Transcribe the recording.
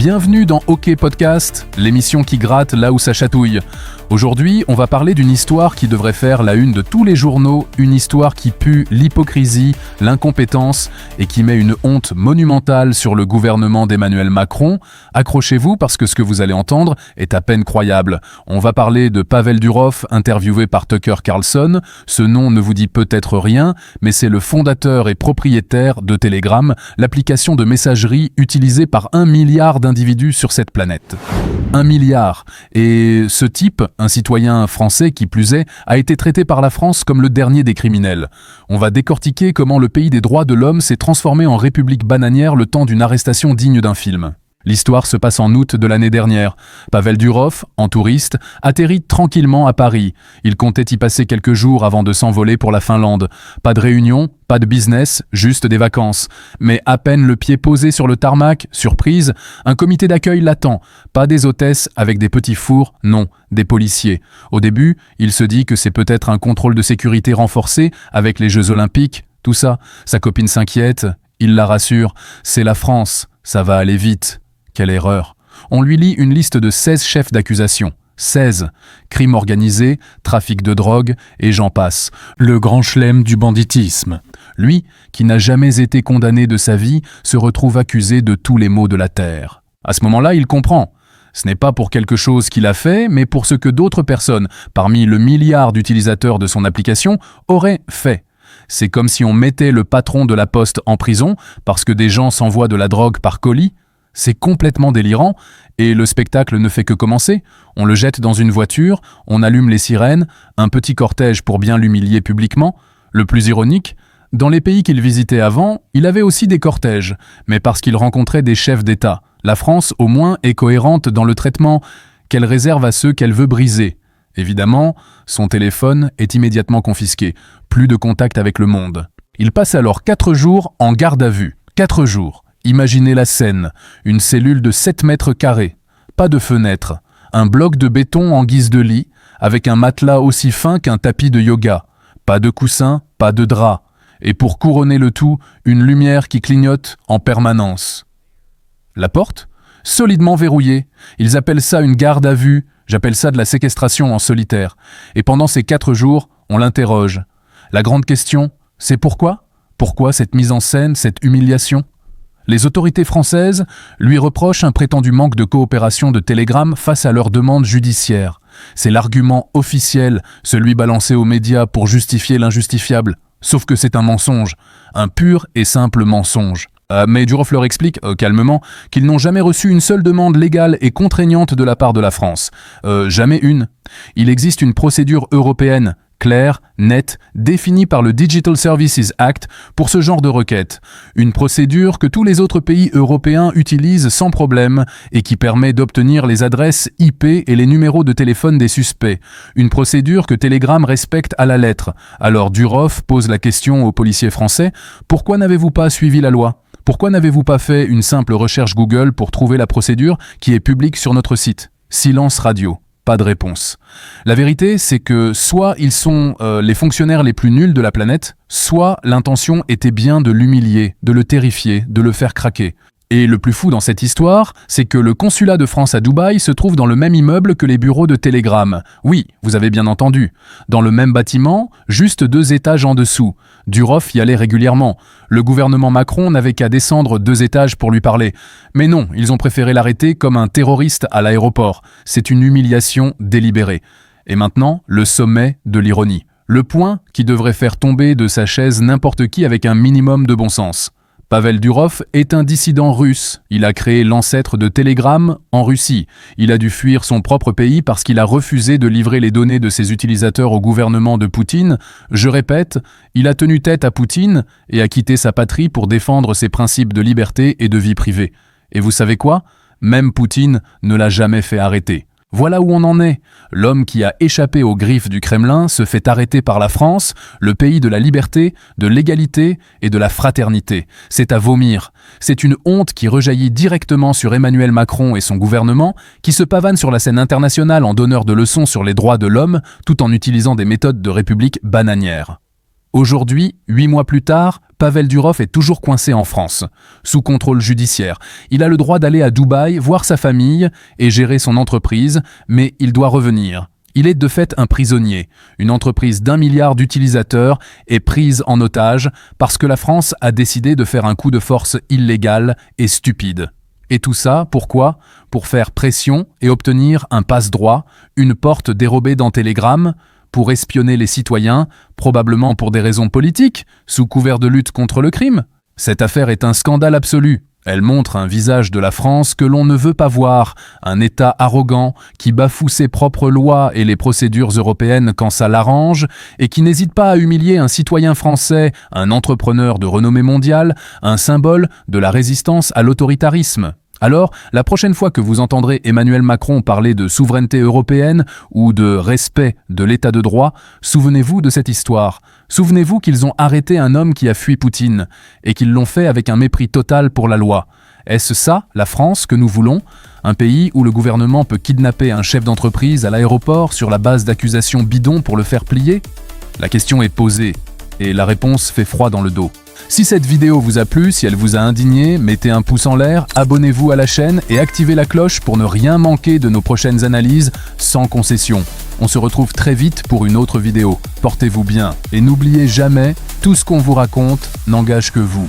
Bienvenue dans OK Podcast, l'émission qui gratte là où ça chatouille. Aujourd'hui, on va parler d'une histoire qui devrait faire la une de tous les journaux, une histoire qui pue l'hypocrisie, l'incompétence et qui met une honte monumentale sur le gouvernement d'Emmanuel Macron. Accrochez-vous parce que ce que vous allez entendre est à peine croyable. On va parler de Pavel Durov, interviewé par Tucker Carlson. Ce nom ne vous dit peut-être rien, mais c'est le fondateur et propriétaire de Telegram, l'application de messagerie utilisée par 1 milliard d'individus sur cette planète. 1 milliard. Et ce type, un citoyen français qui plus est, a été traité par la France comme le dernier des criminels. On va décortiquer comment le pays des droits de l'homme s'est transformé en république bananière le temps d'une arrestation digne d'un film. L'histoire se passe en août de l'année dernière. Pavel Durov, en touriste, atterrit tranquillement à Paris. Il comptait y passer quelques jours avant de s'envoler pour la Finlande. Pas de réunion, pas de business, juste des vacances. Mais à peine le pied posé sur le tarmac, surprise, un comité d'accueil l'attend. Pas des hôtesses avec des petits fours, non, des policiers. Au début, il se dit que c'est peut-être un contrôle de sécurité renforcé avec les Jeux Olympiques, tout ça. Sa copine s'inquiète, il la rassure. C'est la France, ça va aller vite. Quelle erreur. On lui lit une liste de 16 chefs d'accusation. 16. Crimes organisés, trafic de drogue, et j'en passe. Le grand chelem du banditisme. Lui, qui n'a jamais été condamné de sa vie, se retrouve accusé de tous les maux de la terre. À ce moment-là, il comprend. Ce n'est pas pour quelque chose qu'il a fait, mais pour ce que d'autres personnes, parmi le milliard d'utilisateurs de son application, auraient fait. C'est comme si on mettait le patron de la Poste en prison parce que des gens s'envoient de la drogue par colis. C'est complètement délirant, et le spectacle ne fait que commencer. On le jette dans une voiture, on allume les sirènes, un petit cortège pour bien l'humilier publiquement. Le plus ironique, dans les pays qu'il visitait avant, il avait aussi des cortèges, mais parce qu'il rencontrait des chefs d'État. La France, au moins, est cohérente dans le traitement qu'elle réserve à ceux qu'elle veut briser. Évidemment, son téléphone est immédiatement confisqué. Plus de contact avec le monde. Il passe alors 4 jours en garde à vue. 4 jours. Imaginez la scène, une cellule de 7 mètres carrés, pas de fenêtre, un bloc de béton en guise de lit, avec un matelas aussi fin qu'un tapis de yoga, pas de coussin, pas de drap, et pour couronner le tout, une lumière qui clignote en permanence. La porte ? Solidement verrouillée. Ils appellent ça une garde à vue, j'appelle ça de la séquestration en solitaire. Et pendant ces 4 jours, on l'interroge. La grande question, c'est pourquoi ? Pourquoi cette mise en scène, cette humiliation ? Les autorités françaises lui reprochent un prétendu manque de coopération de Telegram face à leurs demandes judiciaires. C'est l'argument officiel, celui balancé aux médias pour justifier l'injustifiable. Sauf que c'est un mensonge, un pur et simple mensonge. Mais Durov leur explique, calmement, qu'ils n'ont jamais reçu une seule demande légale et contraignante de la part de la France. Jamais une. Il existe une procédure européenne, claire, nette, définie par le Digital Services Act pour ce genre de requête. Une procédure que tous les autres pays européens utilisent sans problème et qui permet d'obtenir les adresses IP et les numéros de téléphone des suspects. Une procédure que Telegram respecte à la lettre. Alors Durov pose la question aux policiers français, pourquoi n'avez-vous pas suivi la loi ? Pourquoi n'avez-vous pas fait une simple recherche Google pour trouver la procédure qui est publique sur notre site ? Silence radio. Pas de réponse. La vérité, c'est que soit ils sont les fonctionnaires les plus nuls de la planète, soit l'intention était bien de l'humilier, de le terrifier, de le faire craquer. Et le plus fou dans cette histoire, c'est que le consulat de France à Dubaï se trouve dans le même immeuble que les bureaux de Telegram. Oui, vous avez bien entendu. Dans le même bâtiment, juste 2 étages en dessous. Durov y allait régulièrement. Le gouvernement Macron n'avait qu'à descendre 2 étages pour lui parler. Mais non, ils ont préféré l'arrêter comme un terroriste à l'aéroport. C'est une humiliation délibérée. Et maintenant, le sommet de l'ironie. Le point qui devrait faire tomber de sa chaise n'importe qui avec un minimum de bon sens. Pavel Durov est un dissident russe. Il a créé l'ancêtre de Telegram en Russie. Il a dû fuir son propre pays parce qu'il a refusé de livrer les données de ses utilisateurs au gouvernement de Poutine. Je répète, il a tenu tête à Poutine et a quitté sa patrie pour défendre ses principes de liberté et de vie privée. Et vous savez quoi ? Même Poutine ne l'a jamais fait arrêter. Voilà où on en est. L'homme qui a échappé aux griffes du Kremlin se fait arrêter par la France, le pays de la liberté, de l'égalité et de la fraternité. C'est à vomir. C'est une honte qui rejaillit directement sur Emmanuel Macron et son gouvernement, qui se pavanent sur la scène internationale en donneur de leçons sur les droits de l'homme, tout en utilisant des méthodes de république bananières. Aujourd'hui, 8 mois plus tard, Pavel Durov est toujours coincé en France, sous contrôle judiciaire. Il a le droit d'aller à Dubaï, voir sa famille et gérer son entreprise, mais il doit revenir. Il est de fait un prisonnier. Une entreprise d'1 milliard d'utilisateurs est prise en otage parce que la France a décidé de faire un coup de force illégal et stupide. Et tout ça, pourquoi ? Pour faire pression et obtenir un passe-droit, une porte dérobée dans Telegram, pour espionner les citoyens, probablement pour des raisons politiques, sous couvert de lutte contre le crime. Cette affaire est un scandale absolu. Elle montre un visage de la France que l'on ne veut pas voir, un État arrogant qui bafoue ses propres lois et les procédures européennes quand ça l'arrange, et qui n'hésite pas à humilier un citoyen français, un entrepreneur de renommée mondiale, un symbole de la résistance à l'autoritarisme. Alors, la prochaine fois que vous entendrez Emmanuel Macron parler de souveraineté européenne ou de respect de l'état de droit, souvenez-vous de cette histoire. Souvenez-vous qu'ils ont arrêté un homme qui a fui Poutine et qu'ils l'ont fait avec un mépris total pour la loi. Est-ce ça, la France, que nous voulons ? Un pays où le gouvernement peut kidnapper un chef d'entreprise à l'aéroport sur la base d'accusations bidons pour le faire plier ? La question est posée et la réponse fait froid dans le dos. Si cette vidéo vous a plu, si elle vous a indigné, mettez un pouce en l'air, abonnez-vous à la chaîne et activez la cloche pour ne rien manquer de nos prochaines analyses sans concession. On se retrouve très vite pour une autre vidéo. Portez-vous bien et n'oubliez jamais, tout ce qu'on vous raconte n'engage que vous.